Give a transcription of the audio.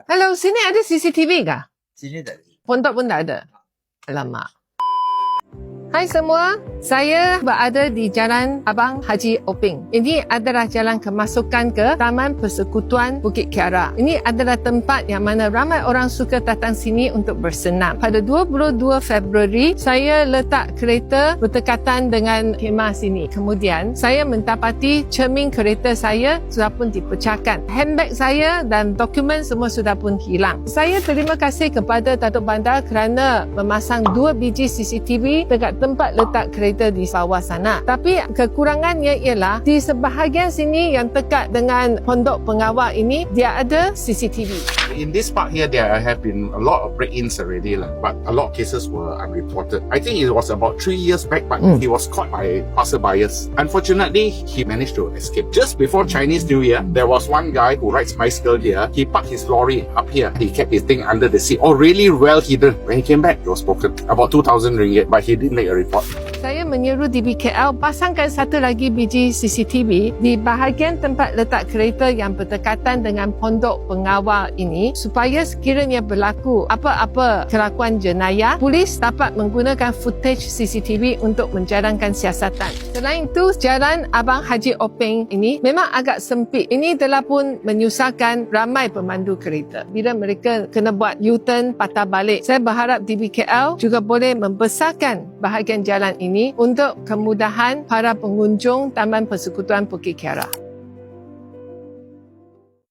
Hello, sini ada CCTV kah? Sini tak ada. Pondok pun tak ada. Alamak. Hai semua, saya berada di Jalan Abang Haji Oping. Ini adalah jalan kemasukan ke Taman Persekutuan Bukit Kiara. Ini adalah tempat yang mana ramai orang suka datang sini untuk bersenam. Pada 22 Februari, saya letak kereta berdekatan dengan khemah sini. Kemudian, saya mendapati cermin kereta saya sudah pun dipecahkan. Handbag saya dan dokumen semua sudah pun hilang. Saya terima kasih kepada Datuk Bandar kerana memasang 2 biji CCTV dekat tempat letak kereta di bawah sana. Tapi kekurangannya ialah di sebahagian sini yang dekat dengan pondok pengawal ini, dia ada CCTV. In this part here, there have been a lot of break-ins already, but a lot of cases were unreported. I think it was about 3 years back, but he was caught by passerbyers. Unfortunately, he managed to escape. Just before Chinese New Year, there was one guy who rides bicycle here. He parked his lorry up here. He kept his thing under the seat, or really well hidden. When he came back, it was broken. About 2,000 ringgit, but he didn't make a report. Saya menyeru DBKL pasangkan satu lagi biji CCTV di bahagian tempat letak kereta yang berdekatan dengan pondok pengawal ini supaya sekiranya berlaku apa-apa kelakuan jenayah, polis dapat menggunakan footage CCTV untuk menjalankan siasatan. Selain itu, Jalan Abang Haji Oping ini memang agak sempit. Ini telah pun menyusahkan ramai pemandu kereta. Bila mereka kena buat U-turn patah balik, saya berharap DBKL juga boleh membesarkan bahagian jalan ini untuk kemudahan para pengunjung Taman Persekutuan Bukit Kiara.